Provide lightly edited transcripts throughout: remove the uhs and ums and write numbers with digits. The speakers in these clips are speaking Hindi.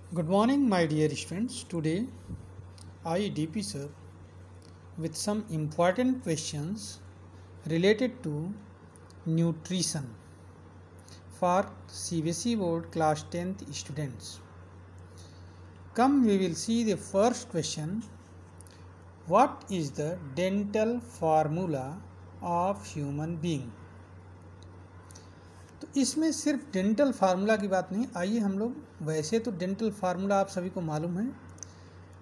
Good morning, my dear students. Today, I, DP sir, with some important questions related to nutrition for CBSE board class 10th students. Come, we will see the first question. What is the dental formula of human being? तो इसमें सिर्फ डेंटल फार्मूला की बात नहीं, आइए हम लोग वैसे तो डेंटल फार्मूला आप सभी को मालूम है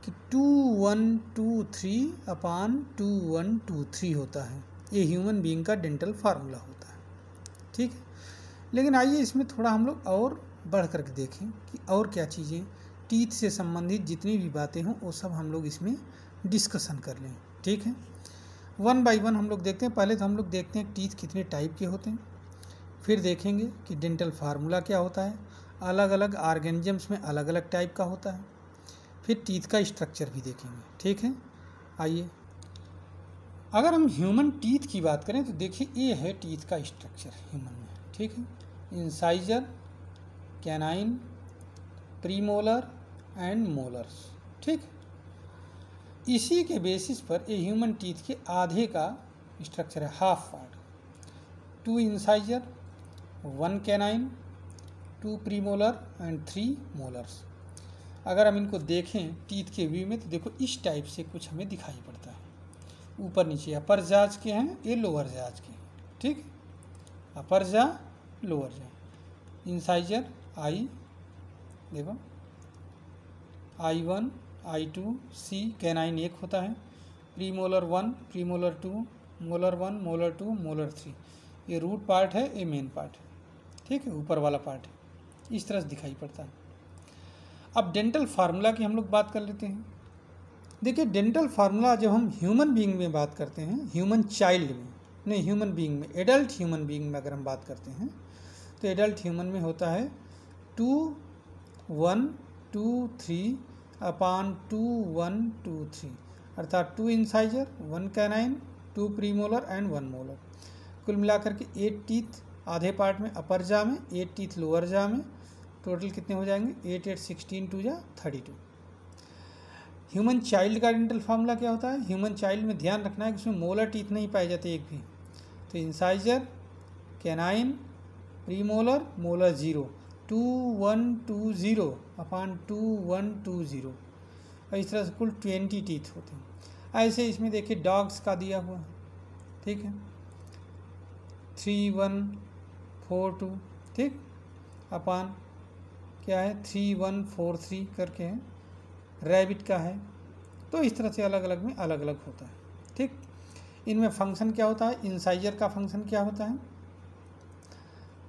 कि 2123/2123 होता है। ये ह्यूमन बीइंग का डेंटल फार्मूला होता है, ठीक है। लेकिन आइए इसमें थोड़ा हम लोग और बढ़ करके देखें कि और क्या चीज़ें टीथ से संबंधित जितनी भी बातें हों वो सब हम लोग इसमें डिस्कशन कर लें, ठीक है। वन बाय वन हम लोग देखते हैं। पहले तो हम लोग देखते हैं टीथ कितने टाइप के होते हैं, फिर देखेंगे कि डेंटल फार्मूला क्या होता है, अलग अलग ऑर्गेनिजम्स में अलग अलग टाइप का होता है, फिर टीथ का स्ट्रक्चर भी देखेंगे, ठीक है। आइए, अगर हम ह्यूमन टीथ की बात करें तो देखिए ये है टीथ का स्ट्रक्चर ह्यूमन में, ठीक है। Incisor, canine, premolar and molars, ठीक। इसी के बेसिस पर ये ह्यूमन टीथ के आधे का स्ट्रक्चर है, half part. 2 incisor, 1 canine, 2 premolar and 3 molars. अगर हम इनको देखें टीथ के व्यू में तो देखो इस टाइप से कुछ हमें दिखाई पड़ता है। ऊपर नीचे अपर जाज के हैं, ये लोअर जाज के, ठीक। अपर जा, लोअर जा। इंसाइजर आई, देखो I1, I2, C, कैनाइन एक होता है। Premolar 1, premolar 2, molar 1, molar 2, molar 3। ये रूट पार्ट है, ये मेन पार्ट है, ठीक है, ऊपर वाला पार्ट है, इस तरह से दिखाई पड़ता है। अब डेंटल फार्मूला की हम लोग बात कर लेते हैं। देखिए डेंटल फार्मूला जब हम ह्यूमन बीइंग में बात करते हैं, ह्यूमन चाइल्ड में नहीं, ह्यूमन बीइंग में, एडल्ट ह्यूमन बीइंग में अगर हम बात करते हैं तो एडल्ट ह्यूमन में होता है 2123/2123, अर्थात 2 incisor, 1 canine, 2 premolar and 1 molar. कुल मिलाकर के 8 टीथ आधे पार्ट में अपर जा में, 8 टीथ लोअर जा में। टोटल कितने हो जाएंगे? 8 8 16 2 जा 32। ह्यूमन चाइल्ड का डेंटल फार्मूला क्या होता है? ह्यूमन चाइल्ड में ध्यान रखना है कि उसमें मोलर टीथ नहीं पाए जाते एक भी। तो इंसाइजर, कैनाइन, प्रीमोलर, मोलर 0, 2120/2120, और इस तरह से कुल 20 टीथ होते हैं। ऐसे इसमें देखिए डॉग्स का दिया हुआ है, ठीक है, 3142, ठीक, अपान क्या है 3143 करके है। रैबिट का है। तो इस तरह से अलग अलग में अलग अलग होता है, ठीक। इनमें फंक्शन क्या होता है? इंसाइजर का फंक्शन क्या होता है?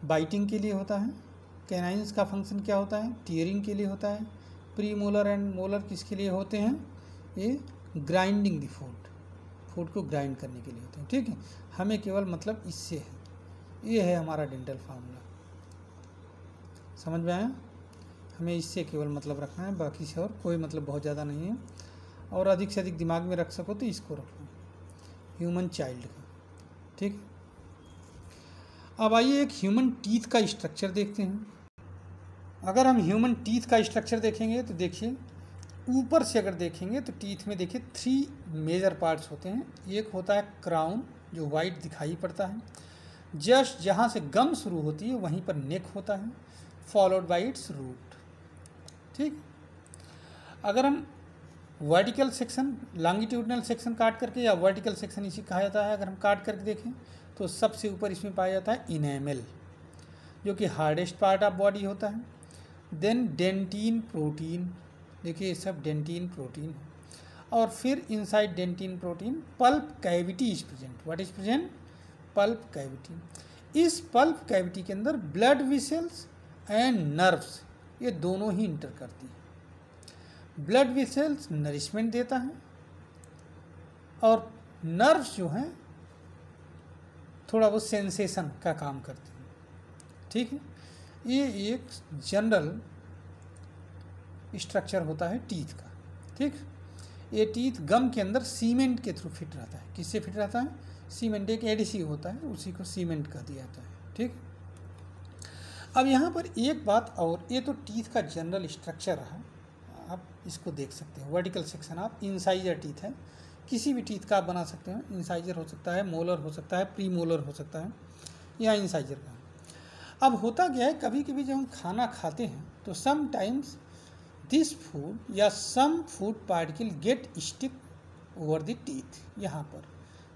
बाइटिंग के लिए होता है। कैनाइंस का फंक्शन क्या होता है? टीयरिंग के लिए होता है। प्रीमोलर एंड मोलर किसके लिए होते हैं? ये ग्राइंडिंग द फूड को ग्राइंड करने के लिए होते हैं, ठीक है। हमें केवल मतलब इससे है, ये है हमारा डेंटल फार्मूला, समझ में आया? हमें इससे केवल मतलब रखना है, बाकी से और कोई मतलब बहुत ज़्यादा नहीं है। और अधिक से अधिक दिमाग में रख सको तो इसको रखना, ह्यूमन चाइल्ड का, ठीक। अब आइए एक ह्यूमन टीथ का स्ट्रक्चर देखते हैं। अगर हम ह्यूमन टीथ का स्ट्रक्चर देखेंगे तो देखिए ऊपर से अगर देखेंगे तो टीथ में देखिए 3 मेजर पार्ट्स होते हैं। एक होता है क्राउन, जो वाइट दिखाई पड़ता है, जस्ट जहाँ से गम शुरू होती है वहीं पर नेक होता है, फॉलोड बाय इट्स रूट, ठीक। अगर हम वर्टिकल सेक्शन, लॉन्गिट्यूडनल सेक्शन काट करके, या वर्टिकल सेक्शन इसी कहा जाता है, अगर हम काट करके देखें तो सबसे ऊपर इसमें पाया जाता है इनेमल, जो कि हार्डेस्ट पार्ट ऑफ बॉडी होता है। देन डेंटिन प्रोटीन, देखिए ये सब डेंटिन प्रोटीन है। और फिर inside dentin protein pulp cavity is present. What is present? Pulp cavity. इस पल्प कैविटी के अंदर ब्लड वेसल्स एंड नर्व्स, ये दोनों ही इंटर करती है। ब्लड वेसल्स नरिशमेंट देता है और नर्व्स जो हैं थोड़ा वो सेंसेशन का काम करते हैं, ठीक है। ये एक जनरल स्ट्रक्चर होता है टीथ का, ठीक। ये टीथ गम के अंदर सीमेंट के थ्रू फिट रहता है। किससे फिट रहता है? सीमेंट, एक एडिसिव होता है, उसी को सीमेंट कह दिया जाता है, ठीक। अब यहाँ पर एक बात और, ये तो टीथ का जनरल स्ट्रक्चर है, आप इसको देख सकते हैं। Vertical section of incisor teeth है, किसी भी टीथ का आप बना सकते हैं। इंसाइजर हो सकता है, मोलर हो सकता है, प्री मोलर हो सकता है, या इंसाइजर का। अब होता क्या है, कभी कभी जब हम खाना खाते हैं तो समटाइम्स दिस फूड या some food particle get stick over the teeth, यहाँ पर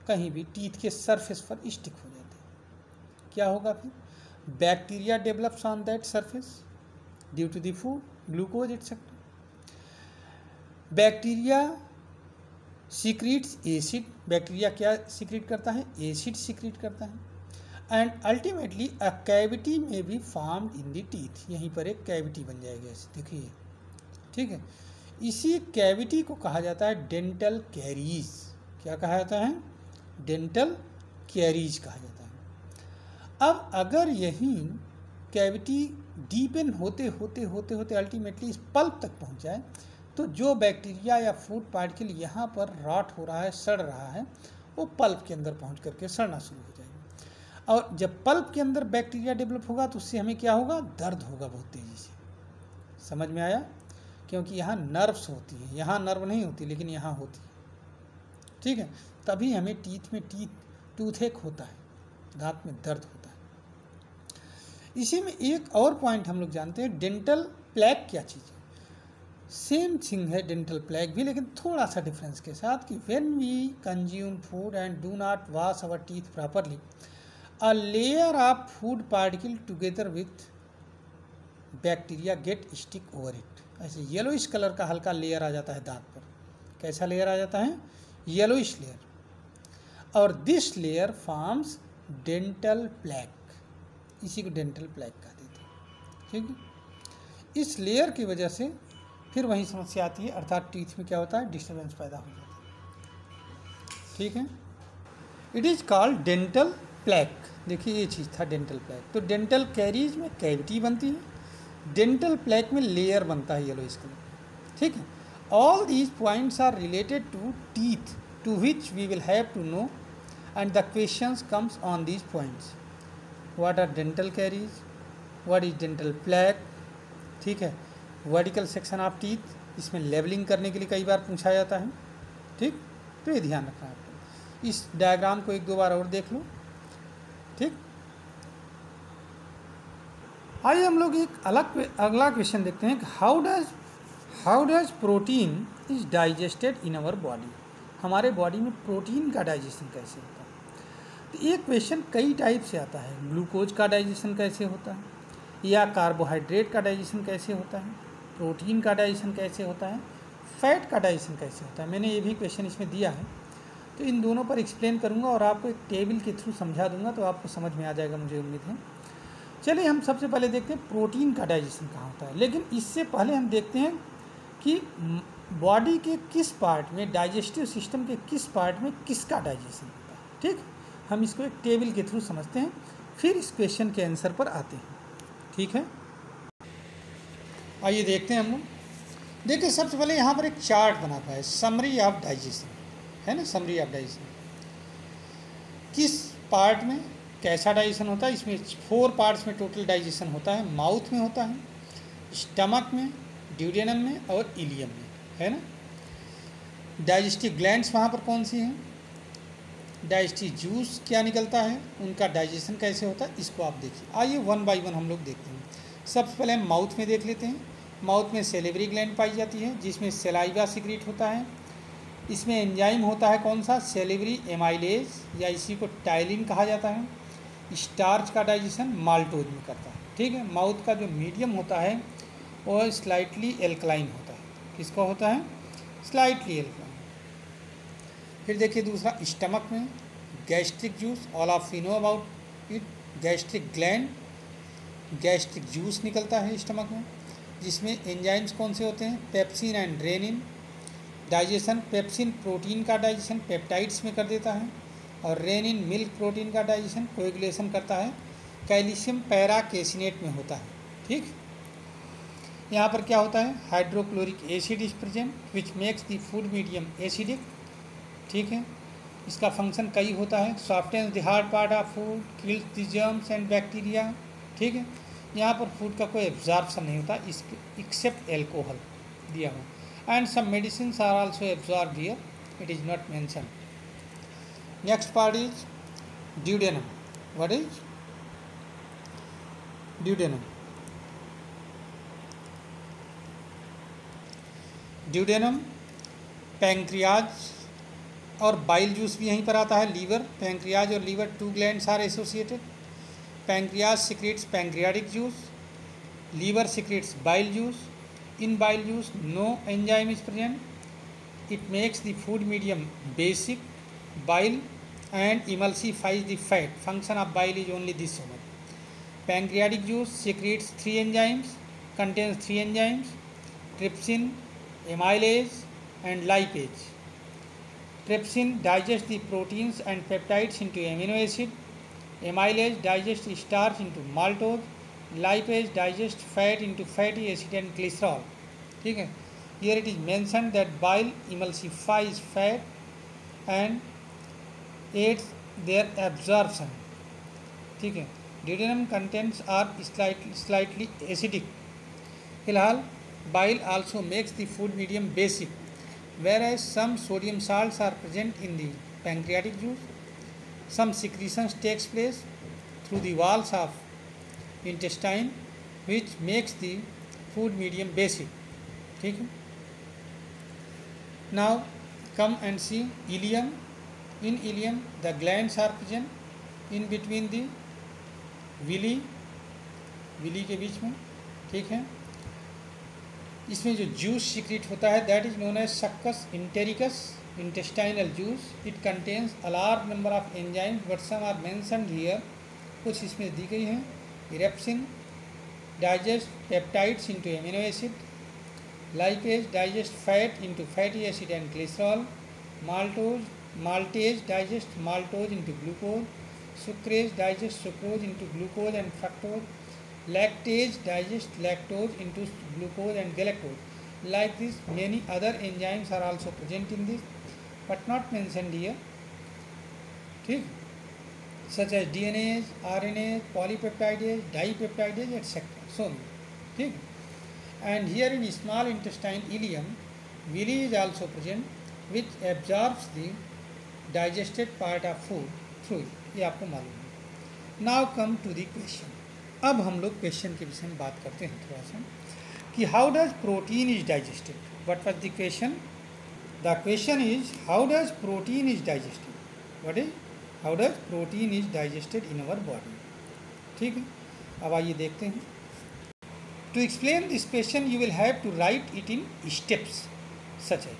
कहीं भी टीथ के सरफेस पर स्टिक हो जाते हैं। क्या होगा फिर? Bacteria develops on that surface due to the food, glucose etcetera. Bacteria secretes acid, bacteria क्या सीक्रेट करता है? एसिड सीक्रेट करता है। एंड अल्टीमेटली अ कैविटी में be formed in the teeth, यहीं पर एक कैविटी बन जाएगी ऐसे, देखिए, ठीक है। इसी कैविटी को कहा जाता है डेंटल कैरीज। क्या कहा जाता है? डेंटल कैरीज कहा जाता है। अब अगर यही कैविटी डीपन होते होते होते होते अल्टीमेटली इस पल्प तक पहुंच जाए, तो जो बैक्टीरिया या फूड पार्टिकल यहाँ पर रॉट हो रहा है, सड़ रहा है, वो पल्प के अंदर पहुंच करके सड़ना शुरू हो जाएगा। और जब पल्प के अंदर बैक्टीरिया डेवलप होगा तो उससे हमें क्या होगा? दर्द होगा बहुत तेज़ी से। समझ में आया? क्योंकि यहाँ नर्व्स होती है, यहाँ नर्व नहीं होती लेकिन यहाँ होती है, ठीक है। तभी हमें टूथ एक होता है, दांत में दर्द होता है। इसी में एक और पॉइंट हम लोग जानते हैं, डेंटल प्लैक क्या चीज़ है? सेम थिंग है डेंटल प्लैक भी, लेकिन थोड़ा सा डिफरेंस के साथ कि when we consume food and do not wash our teeth properly, a layer of food particle together with bacteria get stick over it. ऐसे येलोइश कलर का हल्का लेयर आ जाता है दांत पर। कैसा लेयर आ जाता है? Yellowish layer. और this layer forms dental plaque, इसी को डेंटल प्लैक कह देते हैं, ठीक है। इस लेयर की वजह से फिर वही समस्या आती है, अर्थात टीथ में क्या होता है? डिस्टर्बेंस पैदा हो जाता है, ठीक है। It is called dental plaque. देखिए ये चीज़ था डेंटल प्लैक। तो डेंटल कैरीज में कैविटी बनती है, डेंटल प्लैक में लेयर बनता है येलो इसका, ठीक है। All these points are related to teeth to which we will have to know, and the questions comes on these points. What are dental caries, what is dental plaque, ठीक है। वर्टिकल सेक्शन ऑफ टीथ, इसमें लेवलिंग करने के लिए कई बार पूछा जाता है, ठीक। तो ये ध्यान रखना आपको। इस डायग्राम को एक दो बार और देख लो, ठीक। आइए हम लोग एक अगला क्वेश्चन देखते हैं। How does protein is digested in our body. हमारे बॉडी में प्रोटीन का डाइजेशन कैसे होता है? तो ये क्वेश्चन कई टाइप से आता है। ग्लूकोज का डाइजेशन कैसे होता है, या कार्बोहाइड्रेट का डाइजेशन कैसे होता है, प्रोटीन का डाइजेशन कैसे होता है, फैट का डाइजेशन कैसे होता है। मैंने ये भी क्वेश्चन इसमें दिया है, तो इन दोनों पर एक्सप्लेन करूँगा और आपको एक टेबल के थ्रू समझा दूंगा, तो आपको समझ में आ जाएगा, मुझे उम्मीद है। चलिए हम सबसे पहले देखते हैं प्रोटीन का डाइजेशन कहाँ होता है। लेकिन इससे पहले हम देखते हैं कि बॉडी के किस पार्ट में, डाइजेस्टिव सिस्टम के किस पार्ट में किसका डाइजेशन होता है, ठीक। हम इसको एक टेबल के थ्रू समझते हैं, फिर इस क्वेश्चन के आंसर पर आते हैं, ठीक है। आइए देखते हैं हम लोग। देखिए सबसे पहले यहाँ पर एक चार्ट बना हुआ है, समरी ऑफ डाइजेशन, है ना। समरी ऑफ डाइजेशन किस पार्ट में कैसा डाइजेशन होता है। इसमें 4 पार्ट्स में टोटल डाइजेशन होता है। माउथ में होता है, स्टमक में, ड्यूडेनम में और इलियम में, है ना। डाइजेस्टिव ग्लैंड्स वहाँ पर कौन सी हैं, डाइजेस्टिव जूस क्या निकलता है, उनका डाइजेशन कैसे होता है, इसको आप देखिए। आइए 1 बाय 1 हम लोग देखते हैं। सबसे पहले हम माउथ में देख लेते हैं। माउथ में सेलेवरी ग्लैंड पाई जाती है, जिसमें सलाइवा सीक्रेट होता है। इसमें एंजाइम होता है कौन सा, सेलेवरी एमाइलेज, या इसी को टाइलिन कहा जाता है। स्टार्च का डाइजेशन माल्टोज में करता है, ठीक है। माउथ का जो मीडियम होता है वो स्लाइटली एल्कलाइन होता है। किसका होता है? Slightly alkaline. फिर देखिए दूसरा, स्टमक में gastric juice, all of you know about it. Gastric gland, gastric juice निकलता है स्टमक में, जिसमें एंजाइम्स कौन से होते हैं, pepsin and rennin. Digestion, pepsin protein का डाइजेशन पेप्टाइड्स में कर देता है, और रेनिन मिल्क प्रोटीन का डाइजेशन कोएगुलेशन करता है, कैल्शियम पैराकेसिनेट में होता है, ठीक। यहाँ पर क्या होता है, hydrochloric acid is present which makes the food medium acidic, ठीक है। इसका फंक्शन कई होता है, softens the hard part of food, kills the germs and bacteria, ठीक है। यहाँ पर फूड का कोई एब्जॉर्प्शन नहीं होता इस एक्सेप्ट एल्कोहल दिया हुआ। And some medicine are also absorb here, it is not mention. Next part is duodenum. What is duodenum? Duodenum pancreas और बाइल जूस भी यहीं पर आता है। लीवर, पैंक्रियाज और liver, two glands are associated. Pancreas secretes pancreatic juice, liver secretes bile juice. In bile juice no enzyme is present, it makes the food medium basic. Bile and emulsifies the fat. Function of bile is only this one. Pancreatic juice secretes contains three enzymes: trypsin, amylase and lipase. Trypsin digests the proteins and peptides into amino acid. Amylase digests starch into maltose. Lipase digests fat into fatty acid and glycerol. ठीक है, here it is mentioned that bile emulsifies fat and aids their absorption. ठीक है, duodenum contents are slightly acidic. फिलहाल bile also makes the food medium basic, whereas some sodium salts are present in the pancreatic juice. Some secretions takes place through the walls of intestine which makes the food medium basic. ठीक है. Now come and see ileum. In ileum the glands are present in between the villi के बीच में. ठीक है, इसमें जो जूस सीक्रेट होता है that is known as succus entericus intestinal juice. It contains a large number of enzymes but some are mentioned here. कुछ इसमें दी गई हैं. Erepsin digests peptides into amino acid. Lipase digests fat into fatty acid and glycerol. Maltase digests maltose into glucose. Sucrase digests sucrose into glucose and fructose. Lactase digests lactose into glucose and galactose. Like this, many other enzymes are also present in this but not mentioned here. ठीक, such as DNase, RNase, polypeptidase, dipeptidase, etc. So, ठीक. And here in small intestine ileum, villi is also present, which absorbs the digested part of food through it. ये आपको मालूम है. Now come to the question. अब हम लोग क्वेश्चन के विषय में बात करते हैं थोड़ा सा कि how does protein is digested? What was the question? The question is how does protein is digested? What is how does protein is digested in our body? ठीक है, अब आइए देखते हैं. To explain this question you will have to write it in steps such as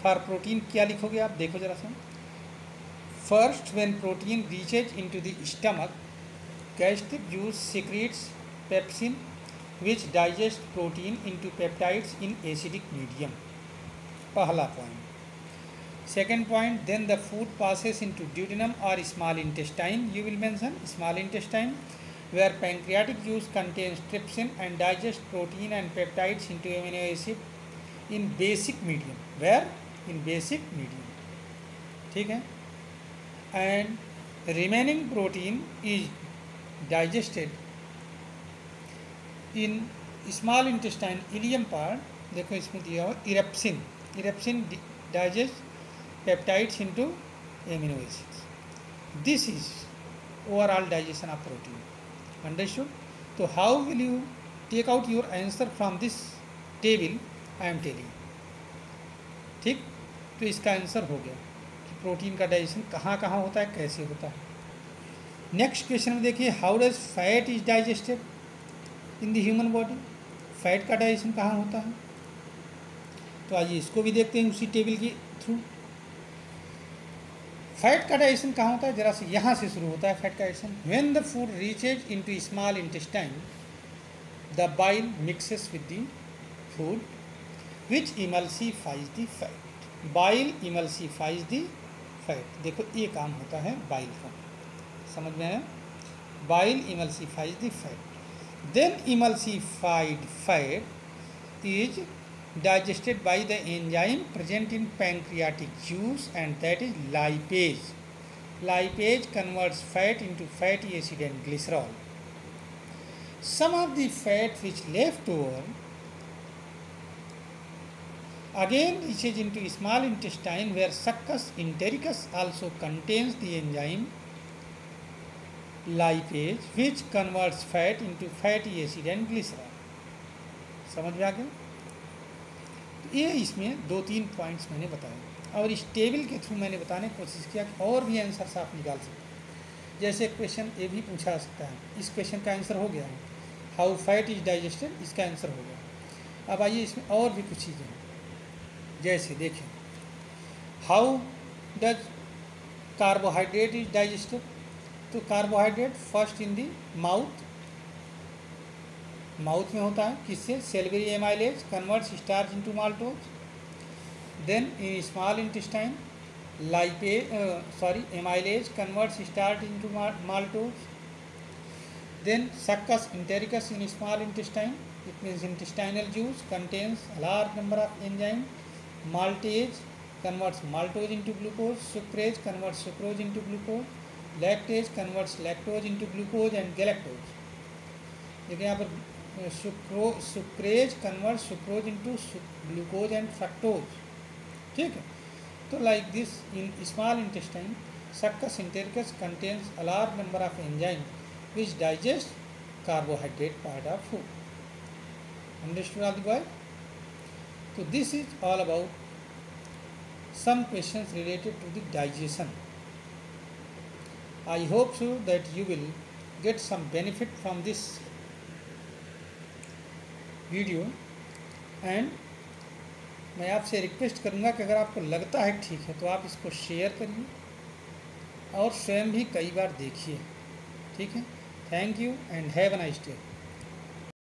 for protein क्या लिखोगे आप, देखो जरा सा. First, when protein reaches into the stomach, gastric juice secretes pepsin which digests protein into peptides in acidic medium. पहला point. Second point, then the food passes into duodenum और small intestine. You will mention small intestine where pancreatic juice contains trypsin and digest protein and peptides into amino acid in basic medium. Where in basic medium. ठीक है, and remaining protein is digested in small intestine ileum part. देखो इसमें दिया हुआ erepsin. Erepsin digests peptides into amino acids. This is overall digestion of protein. Understood? So how will you take out your answer from this table I am telling? ठीक, तो इसका आंसर हो गया कि प्रोटीन का डाइजेशन कहाँ कहाँ होता है, कैसे होता है. नेक्स्ट क्वेश्चन में देखिए, how does fat is digested in the human body. Fat का डाइजेशन कहाँ होता है, तो आइए इसको भी देखते हैं उसी टेबल के थ्रू. फैट का डाइजेशन कहाँ होता है, जरा से यहाँ से शुरू होता है फैट का digestion. When the food reaches into small intestine the bile mixes with the food which emulsifies the fat. Bile emulsifies the fat. देखो ये काम होता है बाइल का, समझ में आया. Bile emulsifies the fat. Then emulsified fat is digested by the enzyme present in pancreatic juice and that is lipase. Lipase converts fat into fatty acid and glycerol. some of the fat which left over again reaches into small intestine where succus entericus also contains the enzyme lipase which converts fat into fatty acid and glycerol. समझ में आ गया? तो ये इसमें 2-3 पॉइंट्स मैंने बताए और इस टेबल के थ्रू मैंने बताने की कोशिश किया कि और भी आंसर्स आप निकाल सकते। जैसे क्वेश्चन ये भी पूछा सकता है, इस क्वेश्चन का आंसर हो गया है, हाउ फैट इज डाइजेस्टेड, इसका आंसर हो गया। अब आइए इसमें और भी कुछ चीज़ें हैं, जैसे देखें how does carbohydrate is digested. तो carbohydrate first in the mouth में होता है, किससे? Salivary amylase converts starch into maltose, then in small intestine amylase converts starch into maltose, then succus entericus in small intestine, it means intestinal juice contains a large number of enzymes. Maltase converts maltose into glucose, sucrase converts sucrose into glucose, lactase converts lactose into glucose and galactose. देखिए यहाँ पर sucrase converts sucrose into glucose and fructose, ठीक है। तो like this in small intestine, succus entericus contains a large number of enzymes which digest carbohydrate part of food. Understood all the boys? So this is all about some questions related to the digestion. I hope so that you will get some benefit from this video, and मैं आपसे रिक्वेस्ट करूँगा कि अगर आपको लगता है ठीक है तो आप इसको शेयर करिए और स्वयं भी कई बार देखिए, ठीक है। Thank you and have a nice day.